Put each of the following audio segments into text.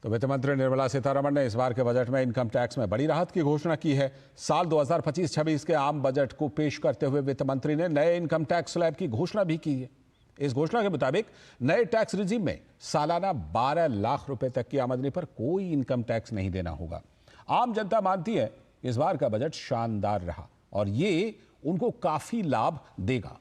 तो वित्त मंत्री निर्मला सीतारमण ने इस बार के बजट में इनकम टैक्स में बड़ी राहत की घोषणा की है। साल 2025-26 के आम बजट को पेश करते हुए वित्त मंत्री ने नए इनकम टैक्स स्लैब की घोषणा भी की है। इस घोषणा के मुताबिक नए टैक्स रिजीम में सालाना 12 लाख रुपए तक की आमदनी पर कोई इनकम टैक्स नहीं देना होगा। आम जनता मानती है इस बार का बजट शानदार रहा और ये उनको काफी लाभ देगा।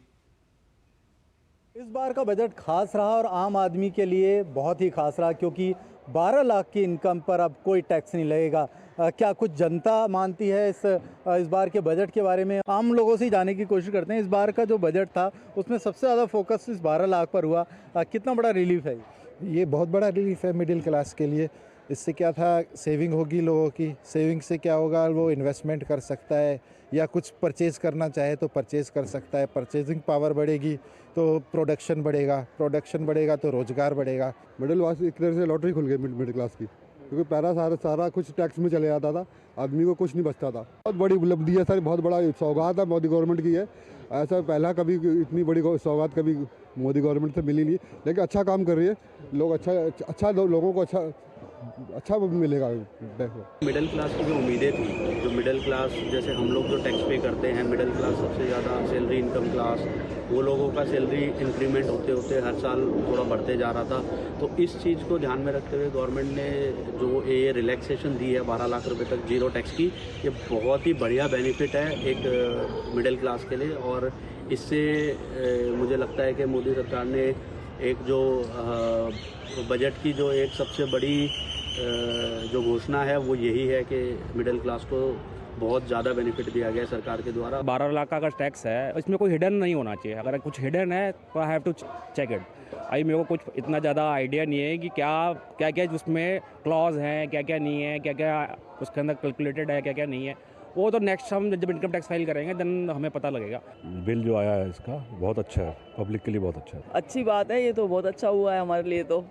इस बार का बजट खास रहा और आम आदमी के लिए बहुत ही खास रहा, क्योंकि 12 लाख की इनकम पर अब कोई टैक्स नहीं लगेगा। क्या कुछ जनता मानती है इस बार के बजट के बारे में? आम लोगों से जाने की कोशिश करते हैं। इस बार का जो बजट था उसमें सबसे ज़्यादा फोकस इस 12 लाख पर हुआ। कितना बड़ा रिलीफ है? ये बहुत बड़ा रिलीफ है मिडिल क्लास के लिए। इससे क्या था, सेविंग होगी लोगों की। सेविंग से क्या होगा, वो इन्वेस्टमेंट कर सकता है या कुछ परचेज़ करना चाहे तो परचेज़ कर सकता है। परचेजिंग पावर बढ़ेगी तो प्रोडक्शन बढ़ेगा तो रोज़गार बढ़ेगा। मिडिल क्लास एक तरह से लॉटरी खुल गई मिडिल क्लास की, क्योंकि पहला सारा कुछ टैक्स में चले जाता था, आदमी को कुछ नहीं बचता था। बहुत बड़ी उपलब्धि है सर, बहुत बड़ा सौगात है मोदी गवर्नमेंट की है। ऐसा पहला कभी इतनी बड़ी सौगात कभी मोदी गवर्नमेंट से मिली नहीं, लेकिन अच्छा काम कर रही है। लोग अच्छा लोगों को अच्छा मिलेगा। मिडिल क्लास की जो उम्मीदें थी, जो मिडिल क्लास जैसे हम लोग जो टैक्स पे करते हैं, मिडिल क्लास सबसे ज़्यादा सैलरी इनकम क्लास, वो लोगों का सैलरी इंक्रीमेंट होते होते हर साल थोड़ा बढ़ते जा रहा था। तो इस चीज़ को ध्यान में रखते हुए गवर्नमेंट ने जो ये रिलैक्सेशन दी है 12 लाख रुपए तक जीरो टैक्स की, ये बहुत ही बढ़िया बेनिफिट है एक मिडिल क्लास के लिए। और इससे मुझे लगता है कि मोदी सरकार ने एक जो बजट की जो एक सबसे बड़ी जो घोषणा है वो यही है कि मिडिल क्लास को बहुत ज़्यादा बेनिफिट दिया गया है सरकार के द्वारा। 12 लाख का अगर टैक्स है, इसमें कोई हिडन नहीं होना चाहिए। अगर कुछ हिडन है तो I have to check it. अभी मेरे को कुछ इतना ज़्यादा आइडिया नहीं है कि क्या क्या उसमें क्लॉज हैं, क्या क्या नहीं है, क्या क्या उसके अंदर कैलकुलेटेड है, क्या क्या नहीं है। वो तो नेक्स्ट हम जब इनकम टैक्स फाइल करेंगे देन हमें पता लगेगा। बिल जो आया है इसका बहुत अच्छा है, पब्लिक के लिए बहुत अच्छा है। अच्छी बात है, ये तो बहुत अच्छा हुआ है हमारे लिए तो,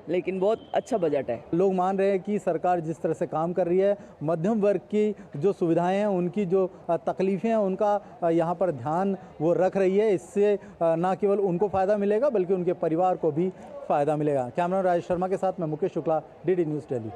लेकिन बहुत अच्छा बजट है। लोग मान रहे हैं कि सरकार जिस तरह से काम कर रही है, मध्यम वर्ग की जो सुविधाएं हैं, उनकी जो तकलीफ़ें हैं, उनका यहाँ पर ध्यान वो रख रही है। इससे ना केवल उनको फ़ायदा मिलेगा बल्कि उनके परिवार को भी फ़ायदा मिलेगा। कैमरा राजेश शर्मा के साथ मैं मुकेश शुक्ला, DD न्यूज़ दिल्ली।